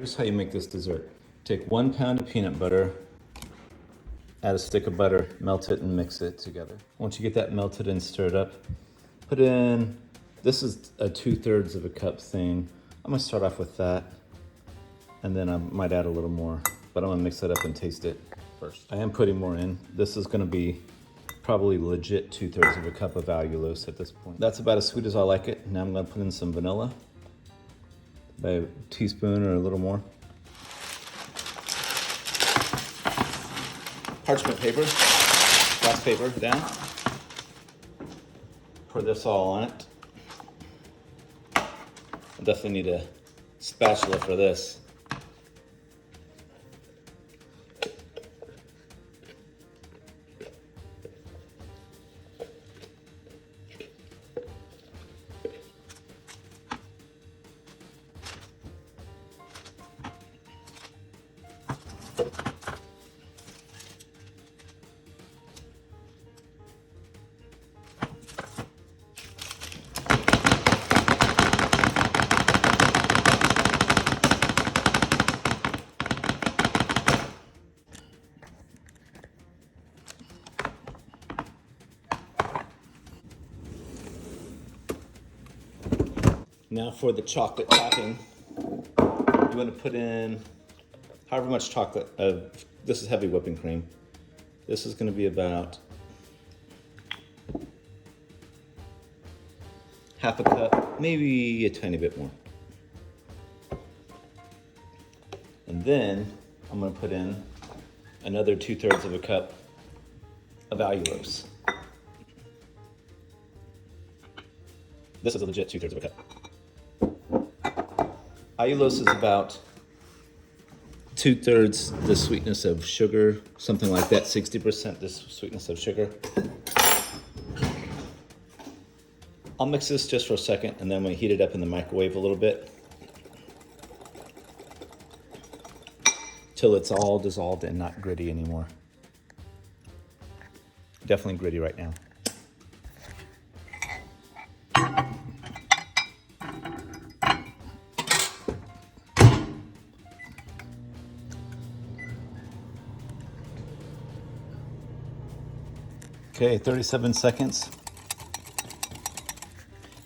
Here's how you make this dessert. Take 1 pound of peanut butter, add a stick of butter, melt it and mix it together. Once you get that melted and stirred up, put in, this is a 2/3 of a cup thing. I'm gonna start off with that, and then I might add a little more, but I'm gonna mix it up and taste it first. I am putting more in. This is gonna be probably legit 2/3 of a cup of allulose at this point. That's about as sweet as I like it. Now I'm gonna put in some vanilla, by a teaspoon or a little more. Parchment paper, wax paper down. Pour this all on it. I definitely need a spatula for this. Now for the chocolate topping, you want to put in however much chocolate. This is heavy whipping cream. This is going to be about half a cup, maybe a tiny bit more. And then I'm going to put in another 2/3 of a cup of allulose. This is a legit 2/3 of a cup. Allulose is about 2/3 the sweetness of sugar, something like that, 60% the sweetness of sugar. I'll mix this just for a second, and then I'm going to heat it up in the microwave a little bit till it's all dissolved and not gritty anymore. Definitely gritty right now. Okay, 37 seconds.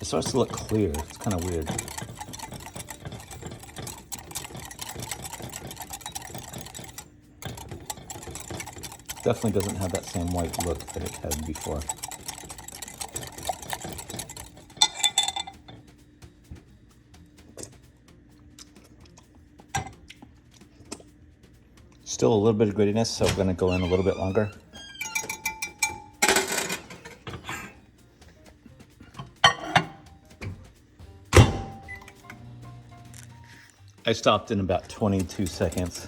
It starts to look clear. It's kind of weird. Definitely doesn't have that same white look that it had before. Still a little bit of grittiness, so we're going to go in a little bit longer. I stopped in about 22 seconds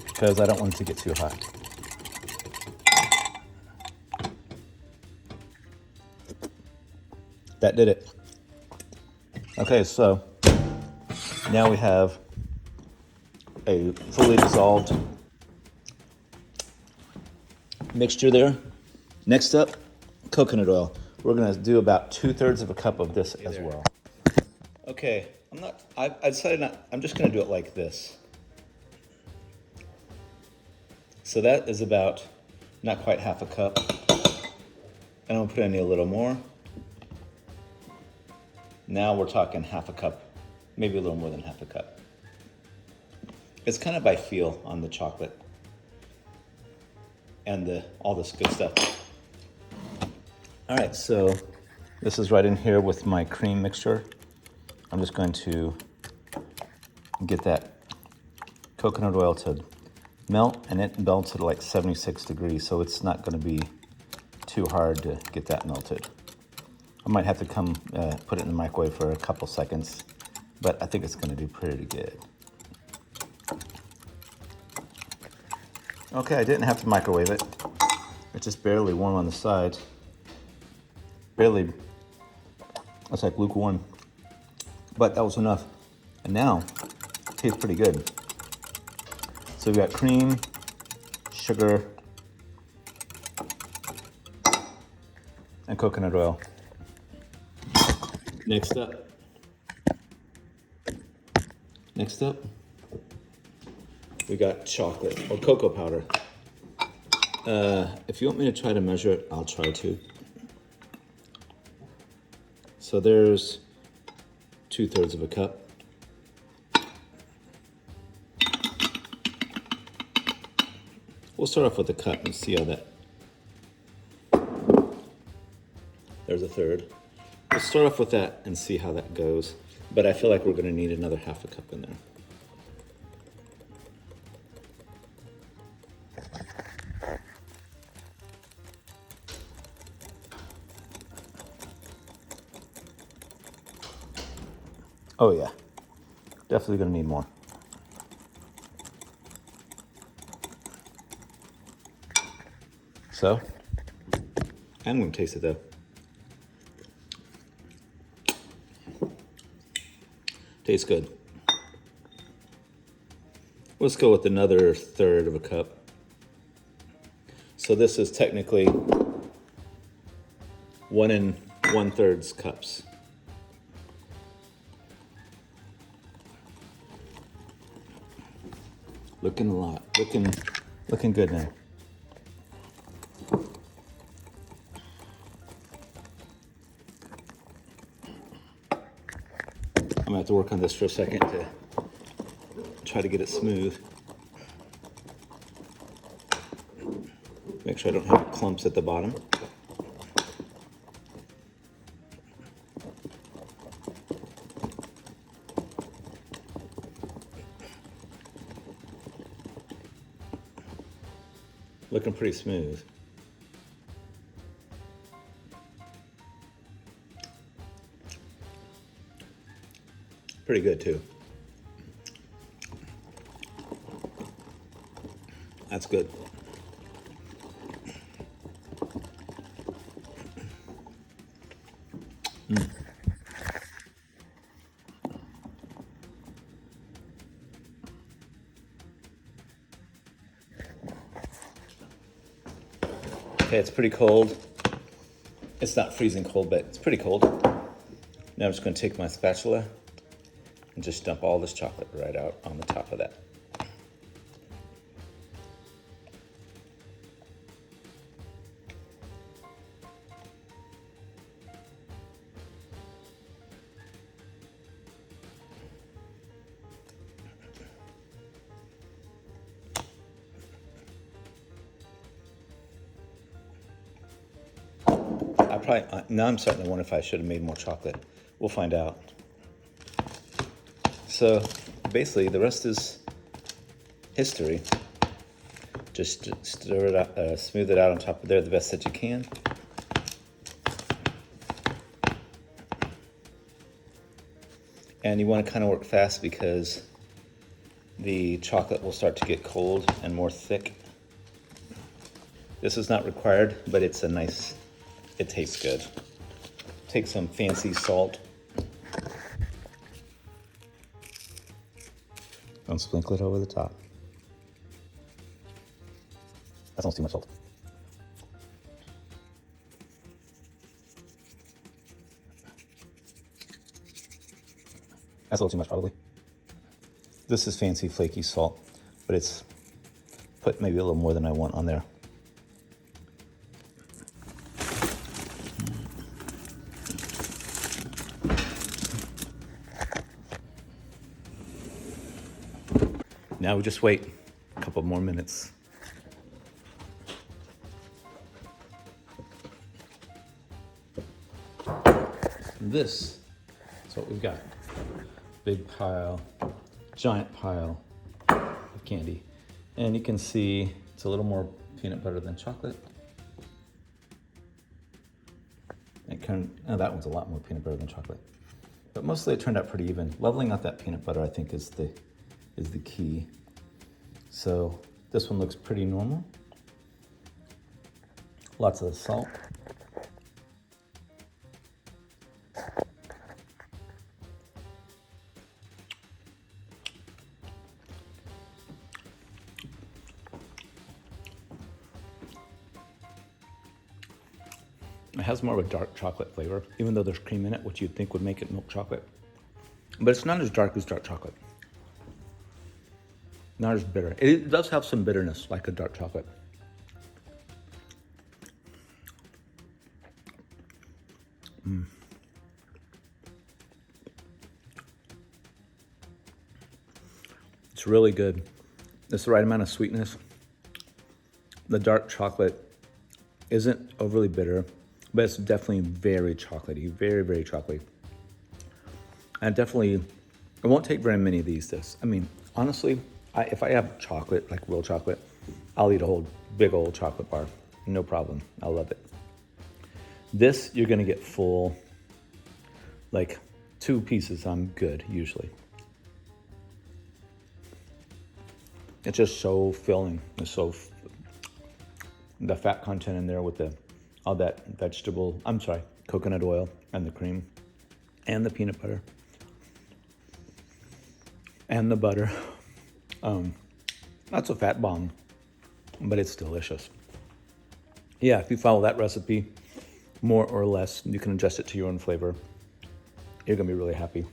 because I don't want it to get too hot. That did it. Okay, so now we have a fully dissolved mixture there. Next up, coconut oil. We're gonna do about 2/3 of a cup of this as well. Okay, I decided I'm just gonna do it like this. So that is about not quite half a cup. And I'm gonna put in a little more. Now we're talking half a cup, maybe a little more than half a cup. It's kind of by feel on the chocolate and all this good stuff. All right, so this is right in here with my cream mixture. I'm just going to get that coconut oil to melt, and it melts at like 76 degrees, so it's not going to be too hard to get that melted. I might have to put it in the microwave for a couple seconds, but I think it's going to do pretty good. Okay, I didn't have to microwave it. It's just barely warm on the sides. Barely, it's like lukewarm. But that was enough. And now, it tastes pretty good. So we got cream, sugar, and coconut oil. Next up, Next up, we got chocolate or cocoa powder. If you want me to try to measure it, I'll try to. So there's 2/3 of a cup. We'll start off with a cup and see how that. There's a third. We'll start off with that and see how that goes. But I feel like we're gonna need another half a cup in there. Oh yeah, definitely gonna need more. So, I'm gonna taste it though. Tastes good. Let's go with another 1/3 of a cup. So this is technically 1 1/3 cups. Looking a lot, looking good now. I'm gonna have to work on this for a second to try to get it smooth. Make sure I don't have clumps at the bottom. Looking pretty smooth. Pretty good too. That's good. Okay, it's pretty cold. It's not freezing cold, but it's pretty cold. Now I'm just going to take my spatula and just dump all this chocolate right out on the top of that. Now I'm starting to wonder if I should have made more chocolate. We'll find out. So basically the rest is history. Just stir it out, smooth it out on top of there the best that you can. And you want to kind of work fast because the chocolate will start to get cold and more thick. This is not required, but it's a nice, it tastes good. Take some fancy salt. And sprinkle it over the top. That's almost too much salt. That's a little too much probably. This is fancy flaky salt, but it's put maybe a little more than I want on there. Now we just wait a couple more minutes. This is what we've got. Big pile, giant pile of candy. And you can see it's a little more peanut butter than chocolate. That one's a lot more peanut butter than chocolate. But mostly it turned out pretty even. Leveling out that peanut butter, I think, is the key. So this one looks pretty normal. Lots of salt. It has more of a dark chocolate flavor, even though there's cream in it, which you'd think would make it milk chocolate. But it's not as dark as dark chocolate. Not as bitter. It does have some bitterness, like a dark chocolate. It's really good. It's the right amount of sweetness. The dark chocolate isn't overly bitter, but it's definitely very chocolatey, very, very chocolatey. And definitely, it won't take very many of these. I mean, honestly, if I have chocolate, like real chocolate, I'll eat a whole big old chocolate bar. No problem. I love it. This, you're gonna get full, like 2 pieces, I'm good usually. It's just so filling. It's so, the fat content in there with all that coconut oil and the cream and the peanut butter and the butter. That's a fat bomb, but it's delicious. Yeah, if you follow that recipe, more or less, you can adjust it to your own flavor. You're gonna be really happy.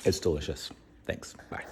It's delicious. Thanks. Bye.